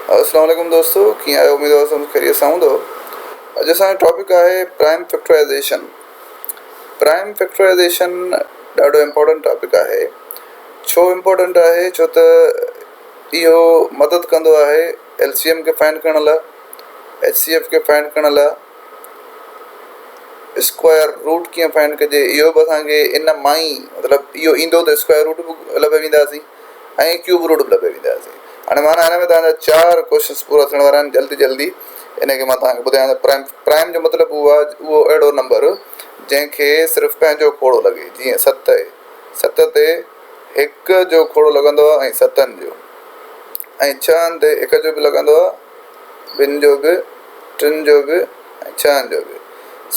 अस्सलाम वालेकुम दोस्तों, कीअं आहियो? उमेद आहे सभु खैरियत सां हूंदो। अॼु असांजो टॉपिक आहे प्राइम फैक्टराइज़ेशन। प्राइम फैक्टराइज़ेशन ॾाढो इम्पोर्टेंट टॉपिक आहे। छो इम्पोर्टेंट आहे? छो त इहो मदद कंदो आहे LCM खे फाइंड करण लाइ, HCF खे फाइंड करण लाइ, स्क्वायर रूट कीअं फाइंड कजे इहो बि असांखे इन मां ई मतिलबु इहो ईंदो त स्क्वायर रूट बि लभे वेंदासीं ऐं क्यूब रूट बि लभे वेंदासीं। हाणे माना हिन में तव्हांजा 4 क्वेश्चन्स पूरा थियण वारा आहिनि जल्दी इनखे मां तव्हांखे ॿुधायां त प्राइम जो मतिलबु उहो अहिड़ो नंबर जंहिंखे सिर्फ़ु पंहिंजो खोड़ो लॻे। जीअं 7 ते 1 जो खोड़ो लॻंदो आहे ऐं 7 जो, ऐं 6 ते 1 जो बि लॻंदो आहे, 2 जो बि, 3 जो बि ऐं 6 जो बि।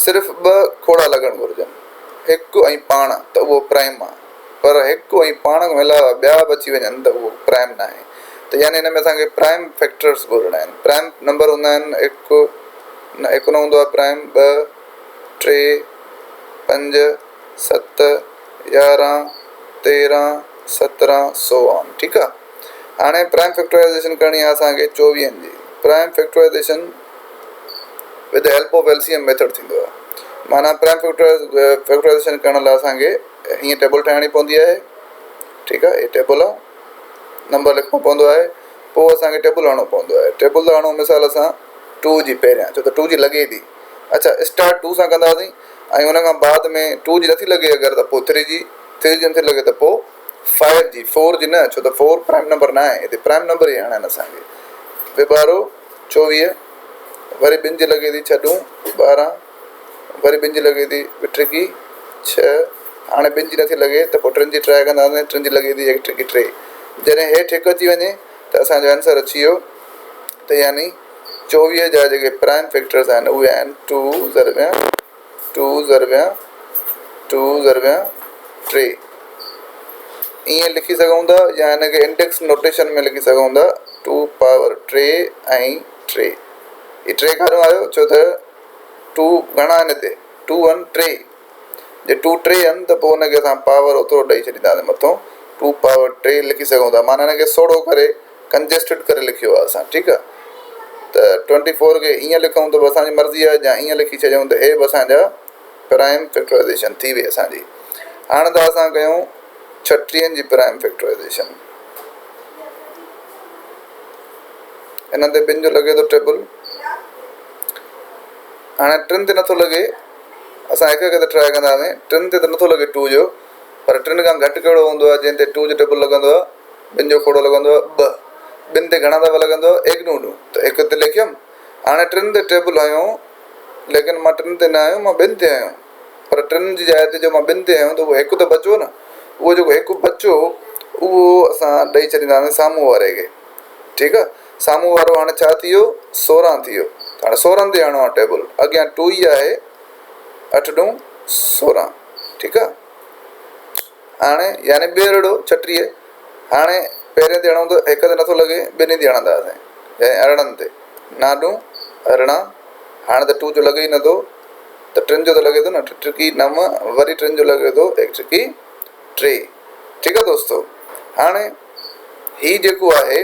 सिर्फ़ु 2 खोड़ा लॻणु घुरिजनि, 1 ऐं पाण, त उहो प्राइम आहे। पर 1 ऐं पाण खां अलावा ॿिया बि अची वञनि त उहो प्राइम न आहे। त यानी हिन में असांखे प्राइम फैक्टर्स ॻोल्हणा आहिनि। प्राइम नंबर हूंदा आहिनि 1 न हूंदो आहे प्राइम, 2, 3, 5, 7, 11, 13, 17, 16। ठीकु आहे। हाणे प्राइम फैक्टराइज़ेशन करणी आहे असांखे 24 जी। Prime factorisation with the help of LCM method थींदो आहे। माना प्राइम फैक्टराइज़ेशन करण लाइ असांखे हीअं टेबल ठाहिणी पवंदी आहे। ठीकु आहे, हे टेबल आहे, नंबर लिखणो पवंदो आहे, पोइ असांखे टेबल हणणो पवंदो आहे। टेबल त हणो मिसाल सां 2 जी पहिरियां, छो त 2 जी लॻे थी। अच्छा, स्टार्ट 2 सां कंदासीं ऐं हुन खां बाद में 2 जी नथी लॻे अगरि त पोइ 3 जी नथी लॻे त पोइ 5 जी, 4 जी न, छो त 4 प्राइम नंबर न आहे। हिते प्राइम नंबर ई हाणे असांखे विबारो 24, वरी 2 जी लॻे थी 6 12, वरी 2 जी लॻे थी ॿिटकी 6, हाणे 2 जी नथी लॻे त पोइ 3 जी ट्राए कंदासीं, 3 जी लॻे थी 1 टिकी 3। जॾहिं हेठि 1 अची वञे त असांजो आंसर अची वियो। त यानी 24 जा जेके प्राइम फैक्टर्स आहिनि उहे आहिनि 2 ज़रबिया 3। ईअं लिखी सघूं था या हिनखे इंडेक्स नोटेशन में लिखी सघूं था 2 पावर 3 ऐं 3। ही 3 काॾों आयो? छो त 2 घणा आहिनि हिते? 2 1 3। जे 2 3 आहिनि त पोइ हुनखे असां पावर ओतिरो ॾेई छॾींदासीं मथां, 2 पावर 3 लिखी सघूं था। माना हिनखे सोढ़ो करे कंजेस्टेड करे लिखियो आहे असां। ठीकु आहे। त 24 खे ईअं लिखूं त बि असांजी मर्ज़ी आहे, या ईअं लिखी छॾियूं त हे बि असांजा प्राइम फैक्टराइज़ेशन थी वई असांजी। हाणे त असां कयूं 36 जी प्राइम फैक्टराइज़ेशन। हिन ते 2 जो लॻे थो टेबल, हाणे 3 ते नथो लॻे, असां 1 खे त ट्राए कंदासीं। 3 ते त नथो लॻे 2 जो, पर 3 खां घटि कहिड़ो हूंदो आहे जंहिं ते 2 जो टेबल लॻंदो आहे? 2 जो खोड़ो लॻंदो आहे 2। 2 ते घणा दफ़ा लॻंदो आहे? 1 ॾूं त 1 ते लिखियमि। हाणे 3 ते टेबल आयो, लेकिन मां 3 ते न आहियो, मां 2 ते आहियो। पर 3 जी जाइ ते जो मां 2 ते आहियो त उहो 1 त बचियो न। उहो जेको 1 बचियो उहो असां ॾेई छॾींदासीं साम्हूं वारे खे। ठीकु आहे। साम्हूं वारो हाणे छा थी वियो? 16 थी वियो। हाणे 16 ते हणो आहे टेबल। अॻियां 2 ई आहे, 8 ॾूं 16। ठीकु आहे। हाणे यानी ॿियरड़ो 36। हाणे पहिरें ते हणूं त 1 ते नथो लॻे, 2 ते हणंदासीं, यानी 18 ते। 9 ॾूं 18। हाणे त 2 जो लॻे ई नथो, त 3 जो त लॻे थो न, 3 टिकी 9, वरी 3 जो लॻे थो 1 टिकी 3। ठीकु आहे दोस्तो। हाणे ही जेको आहे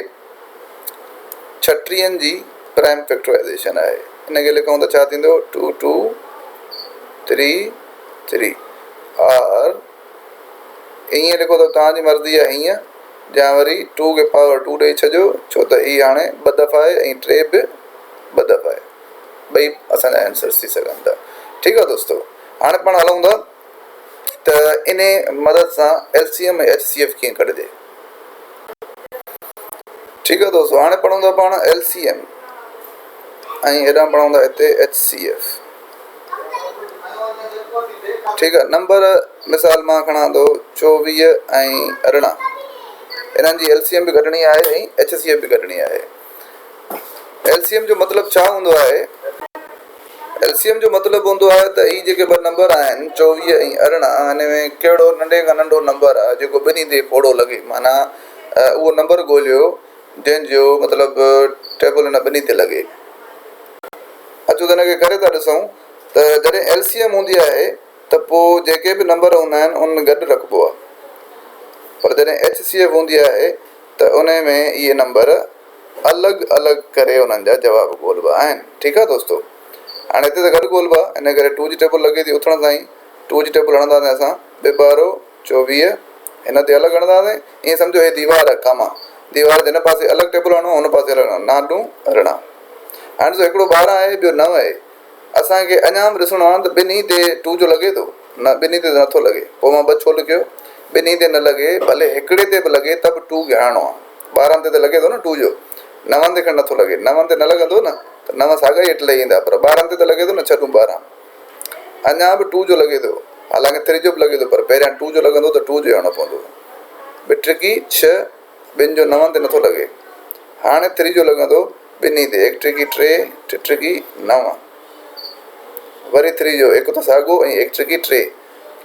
36 जी प्राइम फैक्टराइज़ेशन आहे। हिनखे लिखूं त छा थींदो? 2 2 3 3। और ईअं लिखो त तव्हांजी मर्ज़ी आहे हीअं, या वरी 2 खे पावर 2 ॾेई छॾियो, छो त ही हाणे 2 दफ़ा आहे ऐं 3 बि 2 दफ़ा आहे। ॿई असांजा आंसर्स थी सघनि था। ठीकु आहे दोस्तो। हाणे पाण हलूं था त इन मदद सां LCM ऐं HCF कीअं कढिजे। ठीकु आहे दोस्तो। हाणे पढ़ूं था पाण LCM ऐं हेॾां पढ़ूं था हिते HCF। ठीकु आहे। नंबर मिसाल मां खणां थो 24 ऐं 18। हिननि जी LCM बि कढणी आहे ऐं HCF बि कढणी आहे। LCM जो मतिलबु छा हूंदो आहे? LCM जो मतिलबु हूंदो आहे त ही जेके 2 नंबर आहिनि 24 ऐं 18, हिन में कहिड़ो नंढे खां नंढो नंबर आहे जेको ॿिन्ही ते खोड़ो लॻे। माना उहो नंबर ॻोल्हियो जंहिंजो मतिलबु टेबल हिन ॿिन्ही ते लॻे। अचो त हिनखे करे था ॾिसूं त जॾहिं LCM हूंदी आहे त पोइ जेके बि नंबर हूंदा आहिनि उन में गॾु रखिबो आहे। पर जॾहिं HCF हूंदी आहे त उन में इहे नंबर अलॻि अलॻि करे उन्हनि जा जवाब ॻोल्हबा आहिनि। ठीकु आहे दोस्तो, हाणे हिते त गॾु ॻोल्हबा, इन करे 2 जी टेबल लॻे थी उथण ताईं। 2 जी टेबल हणंदासीं असां 2 ॿारो 24, हिन ते अलॻि हणंदासीं। ईअं सम्झो हे दीवार आहे कामा, दीवार जे हिन पासे अलॻि टेबल हणो, हुन पासे अलॻि हणो, नालूं अरिड़हं। हाणे ॾिसो हिकिड़ो 12 आहे, ॿियो 9 आहे। असांखे अञा बि ॾिसणो आहे त ॿिन्ही ते 2 जो लॻे थो न, ॿिन्ही ते नथो लॻे, पोइ मां 2 छो लिखियो, ॿिन्ही ते न लॻे, भले हिकिड़े ते बि लॻे त बि 2 खे हणणो आहे। 12 ते त लॻे थो न 2 जो, 9 ते खणि नथो लॻे, 9 ते न लॻंदो न त 9 साॻा ई हेठि लही ईंदा, पर 12 ते त लॻे थो न 6 × 12। अञा बि 2 जो लॻे थो, हालांकि 3 जो बि लॻे थो, पर पहिरियां 2 जो लॻंदो त 2 जो हणणो पवंदो। बिट्रिकी 6, ॿिनि जो 9 ते नथो लॻे, हाणे 3 जो लॻंदो ॿिन्ही ते, 1 ट्रिकी 3, 2 ट्रिकी 9, वरी 3 जो हिकु त साॻियो ऐं 1 ट्रिकी 3,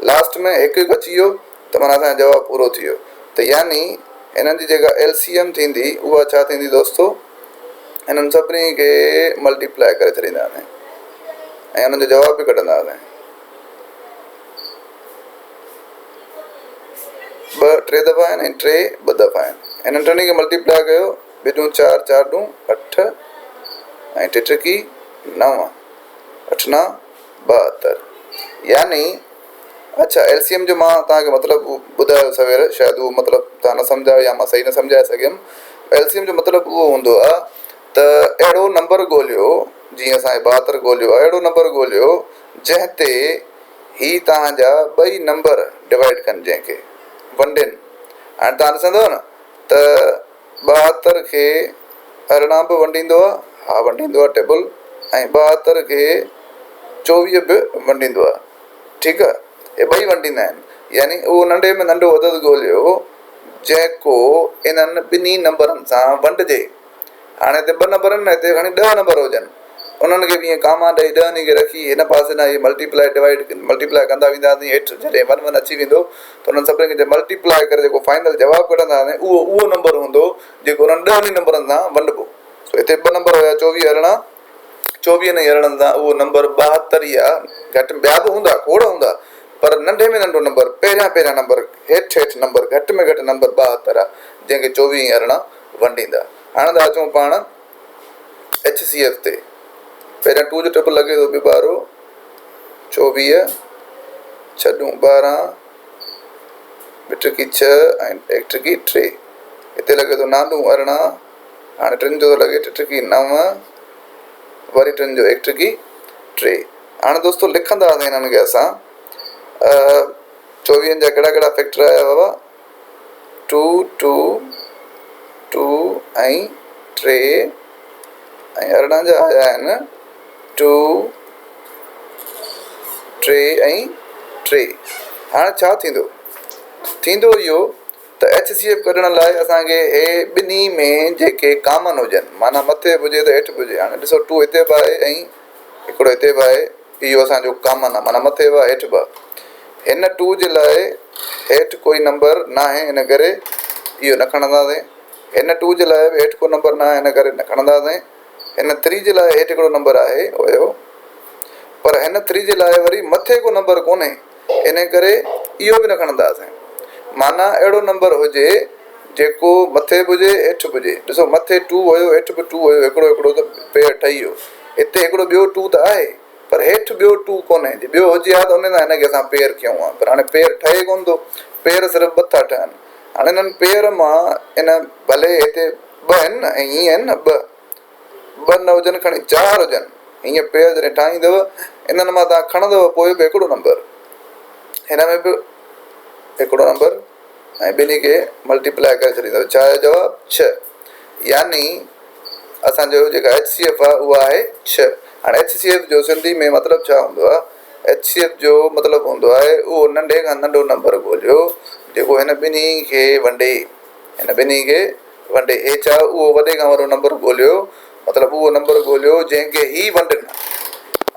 लास्ट में हिकु हिकु अची वियो त माना असांजो जवाबु पूरो थी वियो। त यानी हिननि जी जेका LCM थींदी उहा छा थींदी दोस्तो, हिननि सभिनी खे मल्टीप्लाए करे छॾींदासीं ऐं हुननि जो जवाब बि कढंदासीं। 2 3 दफ़ा आहिनि ऐं 3 2 दफ़ा आहिनि। हिननि टिनी खे मल्टीप्लाए कयो, 2 4 4 8 ऐं 2 ट्रिकी 9, 8 9 72। यानी अच्छा LCM जो मां तव्हांखे मतिलबु ॿुधायो सवेर, शायदि उहो मतिलबु तव्हां न सम्झायो या मां सही न सम्झाए सघियुमि। LCM जो मतिलबु उहो हूंदो आहे त अहिड़ो नंबर ॻोल्हियो, जीअं असांजे 72 ॻोल्हियो आहे, अहिड़ो नंबर ॻोल्हियो जंहिं ते ही तव्हांजा ॿई नंबर डिवाइड कनि, जंहिंखे वंडिनि। हाणे तव्हां ॾिसंदव न त 72 खे अरिड़हं बि वंडींदो आहे, हा वंडींदो आहे टेबल, ऐं 72 खे 24 बि वंडींदो आहे। ठीकु आहे, हे ॿई वंडींदा आहिनि। यानी उहो नंढे में नंढो अदद ॻोल्हियो जेको इन्हनि ॿिन्ही नंबरनि सां वंडिजे। हाणे हिते 2 नंबर आहिनि न, हिते खणी 10 नंबर हुजनि, उन्हनि खे बि ईअं कामा ॾेई 10 खे रखी हिन पासे न मल्टीप्लाए कंदा वेंदासीं, हेठि जॾहिं 1 1 अची वेंदो त उन्हनि सभिनी खे मल्टीप्लाए करे जेको फाइनल जवाबु कढंदासीं उहो नंबर हूंदो जेको उन्हनि 10 नंबरनि सां वंडिबो। सो हिते 2 नंबर हुया 24 अरिड़हं, 24 ऐं अरिड़हं सां उहो नंबर 72 ई आहे। घटि ॿिया बि हूंदा, खोड़ हूंदा, पर नंढे में नंढो नंबर, पहिरियां नंबर, हेठि नंबर, घटि में घटि नंबर 72 आहे, जंहिंखे 24 ऐं अरिड़हं वंडींदा। हाणे था अचूं पाण HCF ते। पहिरियां 2 जो टेबल लॻे थो 2 ॿारो 24, 6 × 12, 2 ट्रिकी 6 ऐं 1 ट्रिकी 3, हिते लॻे थो 9 × 18, हाणे 3 जो थो लॻे 2 ट्रिकी 9, वरी 3 जो 1 ट्रिकी 3। हाणे दोस्तो लिखंदासीं हिननि खे असां 24 जा कहिड़ा कहिड़ा फैक्टर आया बाबा, 2 2 2 ऐं 3 ऐं अरिड़हं जा आया आहिनि 2 3 ऐं 3। हाणे छा थींदो इहो त HCF कढण लाइ असांखे हे ॿिन्ही में जेके कॉमन हुजनि, माना मथे बि हुजे त हेठि बि हुजे। हाणे ॾिसो 2 हिते बि आहे ऐं हिकिड़ो हिते बि आहे, इहो असांजो कॉमन आहे, माना मथे बि हेठि बि। हिन 2 जे लाइ हेठि कोई नंबर न आहे, इन करे इहो न खणंदासीं। हिन 2 जे लाइ बि हेठि को नंबर न आहे, इन करे न खणंदासीं। हिन 3 जे लाइ हेठि हिकिड़ो नंबर आहे हुयो, पर हिन 3 जे लाइ वरी मथे को नंबर कोन्हे, इन करे इहो बि न खणंदासीं। माना अहिड़ो नंबर हुजे जेको मथे बि हुजे हेठि बि हुजे। ॾिसो मथे 2 हुयो, हेठि बि 2 हुयो, हिकिड़ो त पेर ठही वियो। हिते हिकिड़ो ॿियो 2 त आहे, पर हेठि ॿियो 2 कोन्हे। ॿियो हुजे हा त उन सां हिनखे असां पेर कयूं आहे, पर हाणे पेर ठहे कोन थो, पेर सिर्फ़ु 2 था ठहनि। हाणे हिननि पेर मां इन भले हिते 2 आहिनि न ऐं हीअं आहिनि न 2 न हुजनि, खणी 4 हुजनि, हीअं पेर जॾहिं ठाहींदव इन्हनि मां तव्हां खणंदव पोइ बि हिकिड़ो नंबर, हिन में बि हिकिड़ो नंबर, ऐं ॿिन्ही खे मल्टीप्लाए करे छॾींदव। छा आहे जवाबु 6। यानी असांजो जेका HCF आहे उहा आहे 6। हाणे HCF जो सिंधी में मतिलबु छा हूंदो आहे, HCF जो मतिलबु हूंदो आहे उहो नंढे खां नंढो नंबर ॻोल्हियो जेको हिन ॿिन्ही खे वंडे, हिन ॿिन्ही खे वंडे। हे छा, उहो वॾे खां वॾो नंबर ॻोल्हियो, मतिलबु उहो नंबर ॻोल्हियो जंहिंखे ही वंडनि,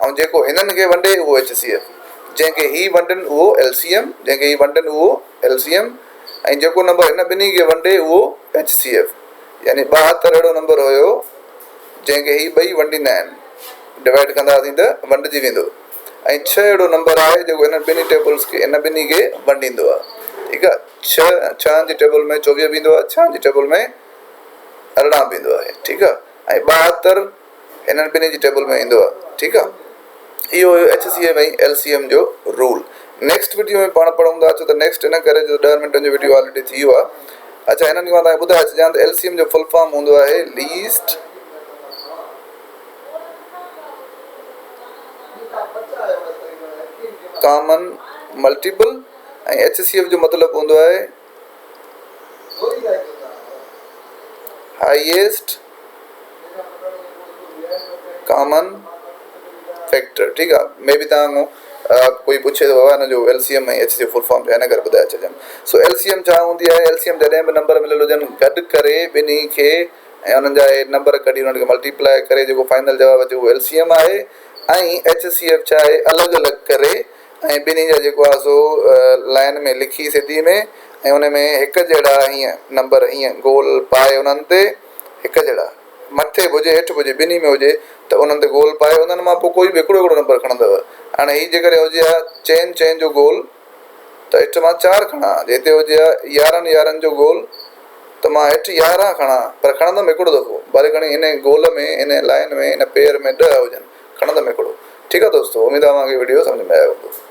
ऐं जेको हिननि खे वंडे उहो HCF, जंहिंखे ही वंडनि उहो LCM, जंहिंखे ही वंडनि उहो LCM, ऐं जेको नंबर हिन ॿिन्ही खे वंडे उहो HCF। यानी 72 अहिड़ो नंबर हुयो जंहिंखे ही ॿई वंडींदा आहिनि, डिवाइड कंदासीं त वंडिजी वेंदो। ऐं 6 अहिड़ो नंबर आहे जेको हिन ॿिन्ही टेबल्स खे, हिन ॿिन्ही खे वंडींदो आहे। ठीकु आहे, 6 जी टेबल में 24 बि ईंदो आहे, 6 जी टेबल में अरिड़हं बि ईंदो आहे, ठीकु आहे, ऐं 72 हिननि ॿिन्ही जी टेबल में ईंदो आहे, ठीकु आहे। इहो हुयो HCF ऐं LCM जो रूल। नेक्स्ट वीडियो में पाण पढ़ूं था, छो त नेक्स्ट इन करे जो 10 मिंटनि जो वीडियो ऑलरेडी थी वियो आहे। अच्छा, हिननि खे मां तव्हांखे ॿुधाए छॾियां त LCM जो फुल फॉर्म हूंदो आहे लीस्ट कॉमन मल्टीपल, ऐं HCF जो मतिलबु हूंदो आहे हाईएस्ट कॉमन फैक्टर, ठीकु आहे। मे बि तव्हां कोई पुछे थो हिन जो LCM ऐं HCF फुल फॉर्म हिन करे ॿुधाए छॾियमि। सो LCM छा हूंदी आहे? LCM जॾहिं बि नंबर मिलियल हुजनि गॾु करे ॿिन्ही खे ऐं उन्हनि जा नंबर कढी उन्हनि खे मल्टीप्लाई करे जेको फाइनल जवाबु अचे उहो LCM आहे। ऐं HCF छा आहे? अलॻि अलॻि करे ऐं ॿिन्ही जा जेको आहे सो लाइन में लिखी सिधी में ऐं उन में हिकु जहिड़ा हीअं नंबर हीअं गोल पाए उन्हनि ते हिकु जहिड़ा मथे बि हुजे हेठि बि हुजे ॿिन्ही में हुजे त उन्हनि ते गोल पाए उन्हनि मां पोइ कोई बि हिकिड़ो हिकिड़ो नंबर खणंदव। हाणे हीअ जेकॾहिं हुजे हा चइनि जो गोल त हेठि मां 4 खणा, हिते हुजे हा 11 जो गोल त मां हेठि 11 खणा, पर खणंदुमि हिकिड़ो दफ़ो, भले खणी इन गोल में इन लाइन में इन पेर में 10 हुजनि, खणंदुमि हिकिड़ो। ठीकु आहे दोस्तो, उमेदु आहे तव्हांखे वीडियो सम्झ में आयो हूंदो।